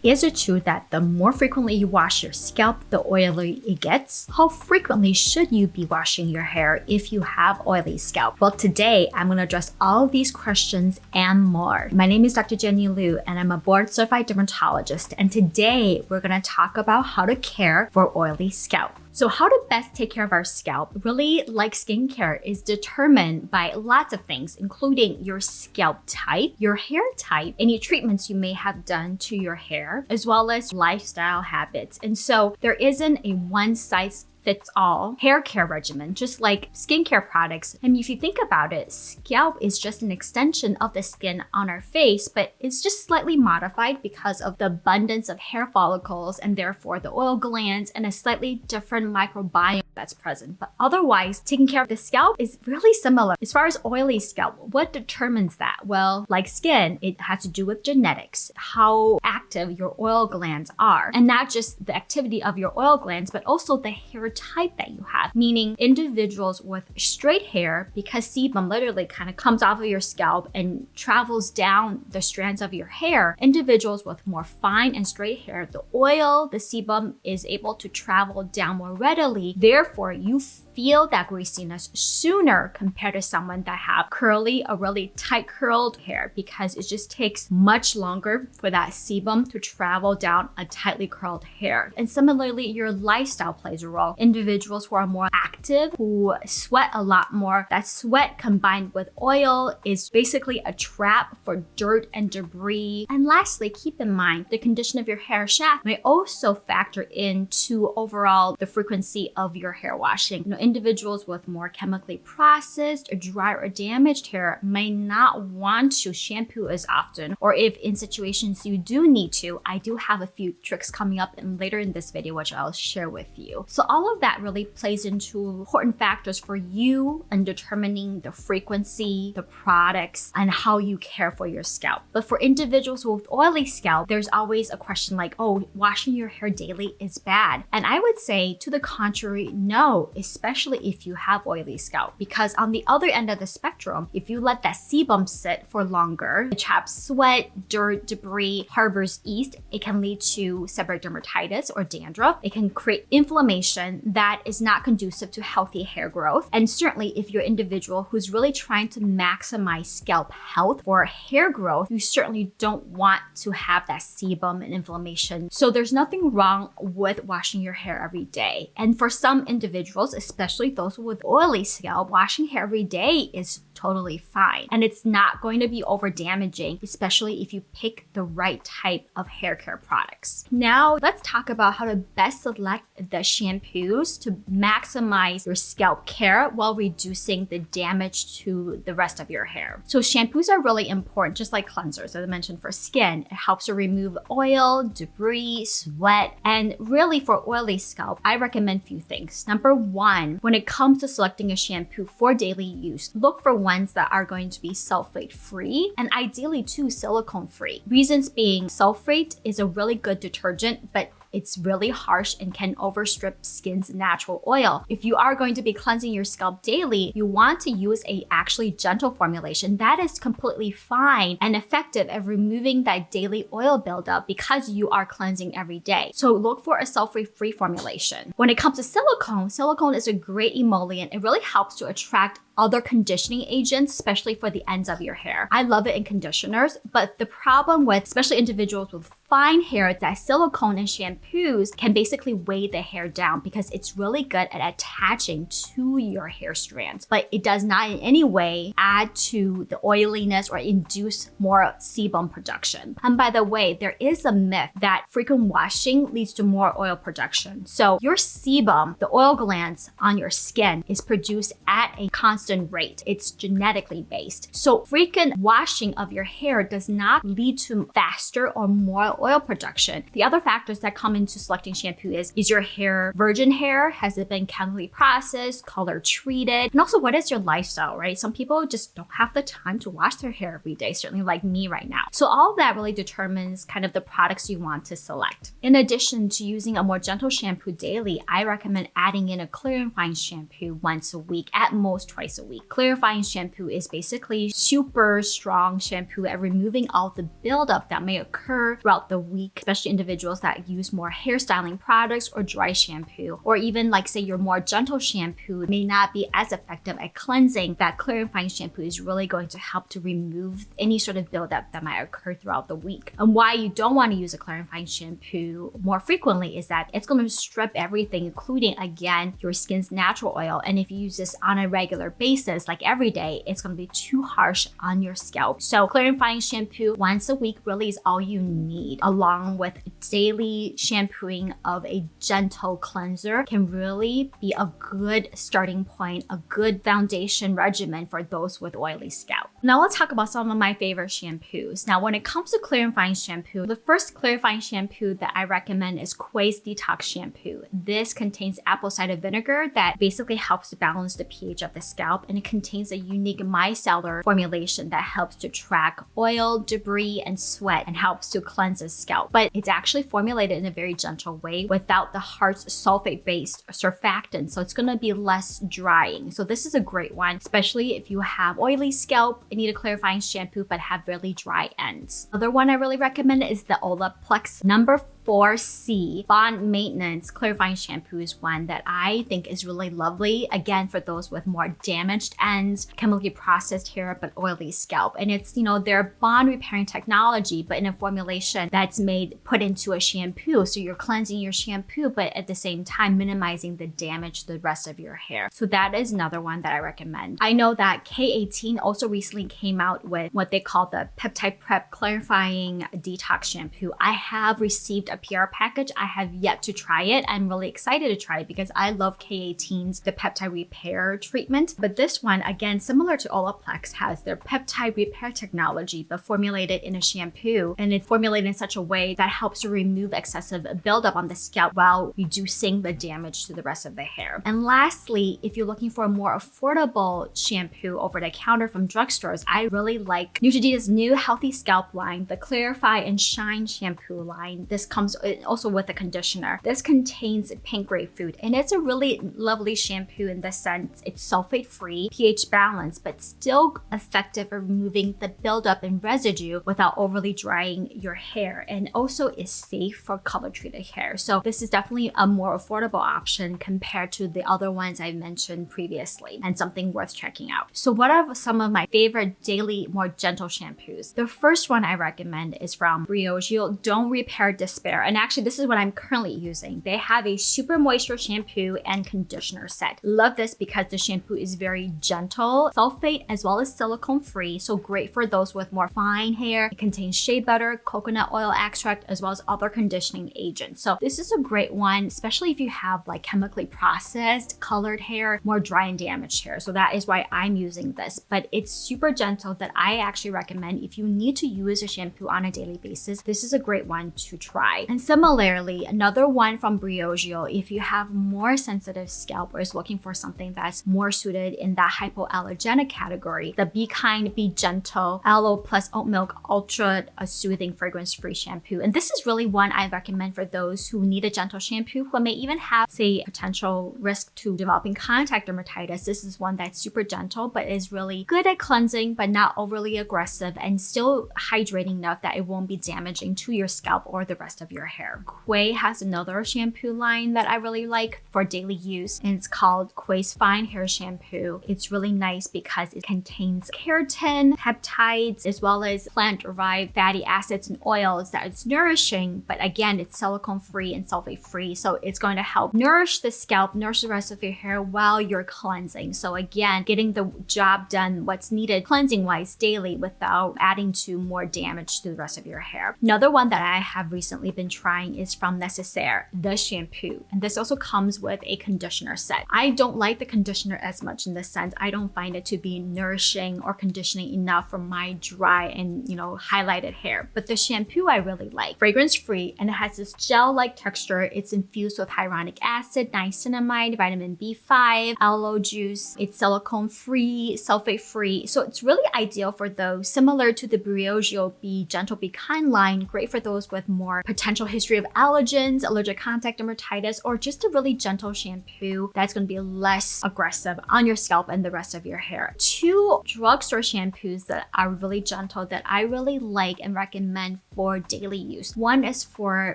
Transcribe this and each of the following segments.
Is it true that the more frequently you wash your scalp, the oilier it gets? How frequently should you be washing your hair if you have oily scalp? Well, today I'm going to address all of these questions and more. My name is Dr. Jenny Liu, and I'm a board-certified dermatologist. And today we're going to talk about how to care for oily scalp. So how to best take care of our scalp, really like skincare, is determined by lots of things, including your scalp type, your hair type, any treatments you may have done to your hair, as well as lifestyle habits. And so there isn't a one-size-fits-all hair care regimen, just like skincare products. I mean, if you think about it, scalp is just an extension of the skin on our face, but it's just slightly modified because of the abundance of hair follicles and therefore the oil glands and a slightly different microbiome that's present. But otherwise, taking care of the scalp is really similar. As far as oily scalp, what determines that? Well, like skin, it has to do with genetics, how active your oil glands are, and not just the activity of your oil glands, but also the hair type that you have, meaning individuals with straight hair, because sebum literally kind of comes off of your scalp and travels down the strands of your hair. Individuals with more fine and straight hair, the oil, the sebum is able to travel down more readily. Therefore, you feel that greasiness sooner compared to someone that have curly or really tight curled hair, because it just takes much longer for that sebum to travel down a tightly curled hair. And similarly, your lifestyle plays a role. Individuals who are more active, who sweat a lot more, that sweat combined with oil is basically a trap for dirt and debris. And lastly, keep in mind, the condition of your hair shaft may also factor into overall the frequency of your hair washing. Individuals with more chemically processed or dry or damaged hair may not want to shampoo as often, or if in situations you do need to, I do have a few tricks coming up and later in this video which I'll share with you. So all of that really plays into important factors for you in determining the frequency, the products, and how you care for your scalp. But for individuals with oily scalp, there's always a question like, oh, washing your hair daily is bad. And I would say to the contrary, no, especially if you have oily scalp, because on the other end of the spectrum, if you let that sebum sit for longer, it traps sweat, dirt, debris, harbors yeast, it can lead to seborrheic dermatitis or dandruff. It can create inflammation that is not conducive to healthy hair growth. And certainly if you're an individual who's really trying to maximize scalp health for hair growth, you certainly don't want to have that sebum and inflammation. So there's nothing wrong with washing your hair every day. And for some individuals, especially those with oily scalp, washing hair every day is totally fine. And it's not going to be over damaging, especially if you pick the right type of hair care products. Now, let's talk about how to best select the shampoos to maximize your scalp care while reducing the damage to the rest of your hair. So shampoos are really important, just like cleansers, as I mentioned for skin. It helps to remove oil, debris, sweat, and really for oily scalp, I recommend a few things. Number one, when it comes to selecting a shampoo for daily use, look for ones that are going to be sulfate-free and ideally too silicone-free. Reasons being, sulfate is a really good detergent, but it's really harsh and can overstrip skin's natural oil. If you are going to be cleansing your scalp daily, you want to use a actually gentle formulation that is completely fine and effective at removing that daily oil buildup because you are cleansing every day. So look for a sulfate-free formulation. When it comes to silicone, silicone is a great emollient. It really helps to attract other conditioning agents, especially for the ends of your hair. I love it in conditioners, but the problem with especially individuals with fine hair is that silicone and shampoos can basically weigh the hair down because it's really good at attaching to your hair strands, but it does not in any way add to the oiliness or induce more sebum production. And by the way, there is a myth that frequent washing leads to more oil production. So your sebum, the oil glands on your skin, is produced at a constant rate. It's genetically based. So frequent washing of your hair does not lead to faster or more oil production. The other factors that come into selecting shampoo is your hair virgin hair? Has it been chemically processed, color treated? And also, what is your lifestyle, right? Some people just don't have the time to wash their hair every day, certainly like me right now. So all of that really determines kind of the products you want to select. In addition to using a more gentle shampoo daily, I recommend adding in a clarifying shampoo once a week, at most twice a week. Clarifying shampoo is basically super strong shampoo at removing all the buildup that may occur throughout the the week, especially individuals that use more hairstyling products or dry shampoo, or even like say your more gentle shampoo may not be as effective at cleansing. That clarifying shampoo is really going to help to remove any sort of buildup that might occur throughout the week. And why you don't want to use a clarifying shampoo more frequently is that it's going to strip everything, including again your skin's natural oil. And if you use this on a regular basis, like every day, it's going to be too harsh on your scalp. So clarifying shampoo once a week really is all you need, along with daily shampooing of a gentle cleanser can really be a good starting point, a good foundation regimen for those with oily scalp. Now let's talk about some of my favorite shampoos. Now when it comes to clarifying shampoo, the first clarifying shampoo that I recommend is Quay's Detox Shampoo. This contains apple cider vinegar that basically helps to balance the pH of the scalp, and it contains a unique micellar formulation that helps to track oil, debris, and sweat and helps to cleanse the scalp. But it's actually formulated in a very gentle way without the harsh sulfate-based surfactant, so it's going to be less drying. So this is a great one, especially if you have oily scalp and need a clarifying shampoo but have really dry ends. Another one I really recommend is the Olaplex number 4C Bond Maintenance Clarifying Shampoo is one that I think is really lovely. Again, for those with more damaged ends, chemically processed hair, but oily scalp. And it's, their bond repairing technology, but in a formulation that's put into a shampoo. So you're cleansing your shampoo, but at the same time, minimizing the damage to the rest of your hair. So that is another one that I recommend. I know that K18 also recently came out with what they call the Peptide Prep Clarifying Detox Shampoo. I have received a PR package. I have yet to try it. I'm really excited to try it because I love K18's the peptide repair treatment. But this one, again, similar to Olaplex, has their peptide repair technology, but formulated in a shampoo. And it's formulated in such a way that helps to remove excessive buildup on the scalp while reducing the damage to the rest of the hair. And lastly, if you're looking for a more affordable shampoo over the counter from drugstores, I really like Neutrogena's new Healthy Scalp line, the Clarify and Shine shampoo line. This comes also with a conditioner. This contains pink grapefruit, and it's a really lovely shampoo in the sense it's sulfate-free, pH balanced, but still effective at removing the buildup and residue without overly drying your hair, and also is safe for color-treated hair. So this is definitely a more affordable option compared to the other ones I mentioned previously, and something worth checking out. So what are some of my favorite daily, more gentle shampoos? The first one I recommend is from Briogeo Don't Repair Despair. And actually, this is what I'm currently using. They have a super moisture shampoo and conditioner set. Love this because the shampoo is very gentle, sulfate as well as silicone free. So great for those with more fine hair. It contains shea butter, coconut oil extract, as well as other conditioning agents. So this is a great one, especially if you have like chemically processed, colored hair, more dry and damaged hair. So that is why I'm using this. But it's super gentle that I actually recommend if you need to use a shampoo on a daily basis. This is a great one to try. And similarly, another one from Briogeo, if you have more sensitive scalp or is looking for something that's more suited in that hypoallergenic category, the Be Kind, Be Gentle Aloe plus Oat Milk Ultra Soothing Fragrance-Free Shampoo. And this is really one I recommend for those who need a gentle shampoo who may even have, say, potential risk to developing contact dermatitis. This is one that's super gentle, but is really good at cleansing, but not overly aggressive, and still hydrating enough that it won't be damaging to your scalp or the rest of your hair. Quay has another shampoo line that I really like for daily use, and it's called Quay's Fine Hair Shampoo. It's really nice because it contains keratin, peptides, as well as plant-derived fatty acids and oils that it's nourishing, but again, it's silicone-free and sulfate-free, so it's going to help nourish the scalp, nourish the rest of your hair while you're cleansing. So again, getting the job done, what's needed cleansing-wise daily without adding to more damage to the rest of your hair. Another one that I have recently been trying is from Necessaire, the shampoo. And this also comes with a conditioner set. I don't like the conditioner as much in this sense. I don't find it to be nourishing or conditioning enough for my dry and, highlighted hair. But the shampoo I really like. Fragrance-free, and it has this gel-like texture. It's infused with hyaluronic acid, niacinamide, vitamin B5, aloe juice. It's silicone-free, sulfate-free. So it's really ideal for those similar to the Briogeo Be Gentle, Be Kind line. Great for those with more potential history of allergens, allergic contact dermatitis, or just a really gentle shampoo that's going to be less aggressive on your scalp and the rest of your hair. two drugstore shampoos that are really gentle that I really like and recommend for daily use. One is for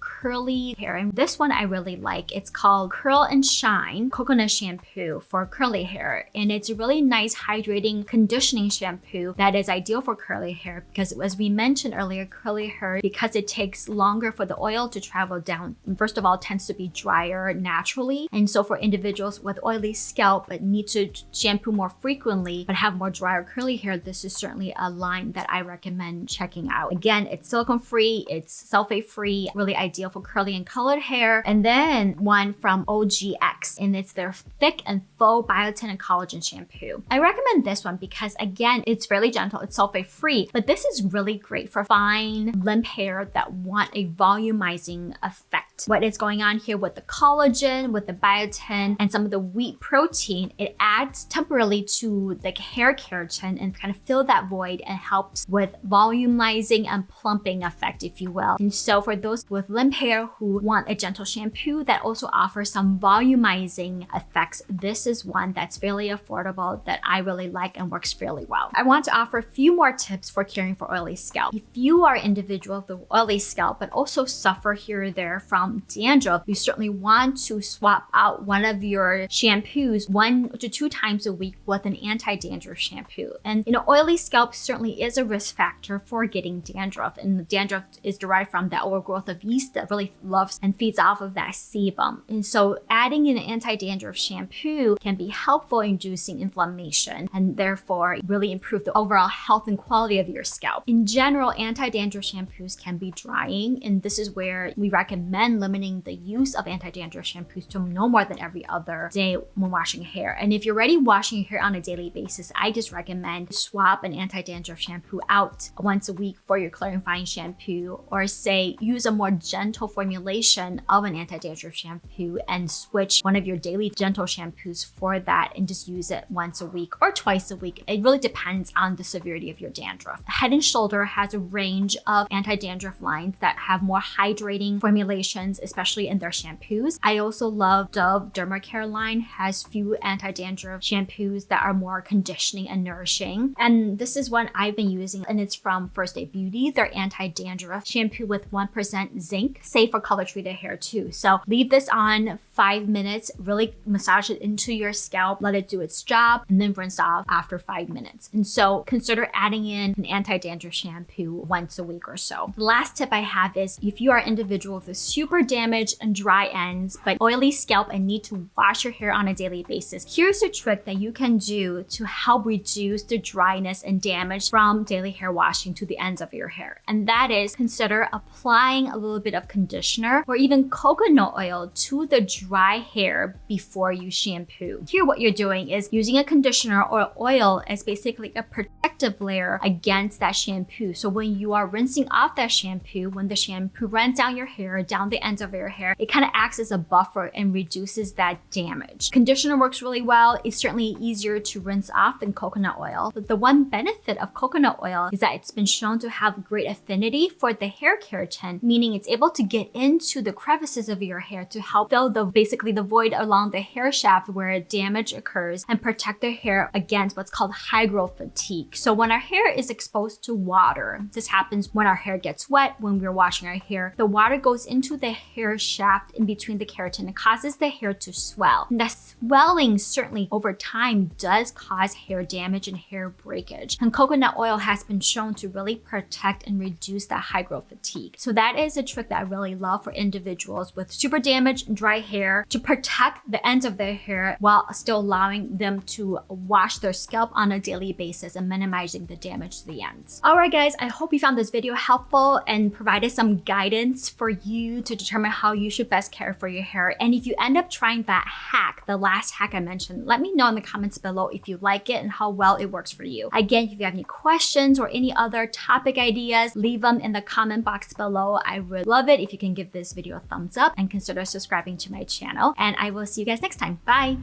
curly hair, and this one I really like. It's called Curl and Shine Coconut Shampoo for curly hair, and it's a really nice hydrating conditioning shampoo that is ideal for curly hair because, as we mentioned earlier, curly hair, because it takes longer for the oil to travel down, first of all, it tends to be drier naturally, and so for individuals with oily scalp but need to shampoo more frequently but have more drier curly hair, this is certainly a line that I recommend checking out. Again, it's silicone free, it's sulfate free, really ideal for curly and colored hair. And then one from OGX, and it's their thick and full biotin and collagen shampoo. I recommend this one because, again, it's fairly gentle, it's sulfate free, but this is really great for fine limp hair that want a volumizing effect. What is going on here with the collagen, with the biotin, and some of the wheat protein, it adds temporarily to the hair keratin and kind of fill that void and helps with volumizing and plumping effect, if you will. And so for those with limp hair who want a gentle shampoo that also offers some volumizing effects, this is one that's fairly affordable that I really like and works fairly well. I want to offer a few more tips for caring for oily scalp. If you are an individual with oily scalp but also suffer here or there from dandruff, you certainly want to swap out one of your shampoos 1 to 2 times a week with an anti-dandruff shampoo. And oily scalp certainly is a risk factor for getting dandruff, and the dandruff is derived from that overgrowth of yeast that really loves and feeds off of that sebum. And so adding an anti-dandruff shampoo can be helpful in reducing inflammation and therefore really improve the overall health and quality of your scalp. In general, anti-dandruff shampoos can be drying, and this is where we recommend limiting the use of anti-dandruff shampoos to no more than every other day when washing hair. And if you're already washing your hair on a daily basis, I just recommend swap an anti-dandruff shampoo out once a week for your clarifying shampoo, or say use a more gentle formulation of an anti-dandruff shampoo and switch one of your daily gentle shampoos for that and just use it once a week or twice a week. It really depends on the severity of your dandruff. Head and Shoulder has a range of anti-dandruff lines that have more hydrating formulations, especially in their shampoos. I also love Dove Dermacare line, has few anti-dandruff shampoos that are more conditioning and nourishing. And this is one I've been using, and it's from First Aid Beauty, their anti-dandruff shampoo with 1% zinc, safe for color treated hair too. So leave this on 5 minutes, really massage it into your scalp, let it do its job, and then rinse off after 5 minutes. And so consider adding in an anti-dandruff shampoo once a week or so. The last tip I have is if you are an individual with a super damaged and dry ends, but oily scalp and need to wash your hair on a daily basis, here's a trick that you can do to help reduce the dryness and damage from daily hair washing to the ends of your hair. And that is, consider applying a little bit of conditioner or even coconut oil to the dry hair before you shampoo. Here what you're doing is using a conditioner or oil as basically a protective layer against that shampoo. So when you are rinsing off that shampoo, when the shampoo runs down your hair, down the ends of your hair, it kind of acts as a buffer and reduces that damage. Conditioner works really well. It's certainly easier to rinse off than coconut oil. But the one benefit of coconut oil is that it's been shown to have great affinity for the hair keratin, meaning it's able to get into the crevices of your hair to help fill basically the void along the hair shaft where damage occurs and protect the hair against what's called hygral fatigue. So when our hair is exposed to water, this happens when our hair gets wet, when we're washing our hair, the water goes into the hair shaft in between the keratin and causes the hair to swell. And that swelling certainly over time does cause hair damage and hair breakage. And coconut oil has been shown to really protect and reduce that hygral fatigue. So that is a trick that I really love for individuals with super damaged and dry hair to protect the ends of their hair while still allowing them to wash their scalp on a daily basis and minimizing the damage to the ends. All right, guys, I hope you found this video helpful and provided some guidance for you to determine how you should best care for your hair. And if you end up trying that hack, the last hack I mentioned, let me know in the comments below if you like it and how well it works for you. Again, if you have any questions or any other topic ideas, leave them in the comment box below. I would love it if you can give this video a thumbs up and consider subscribing to my channel. And I will see you guys next time. Bye.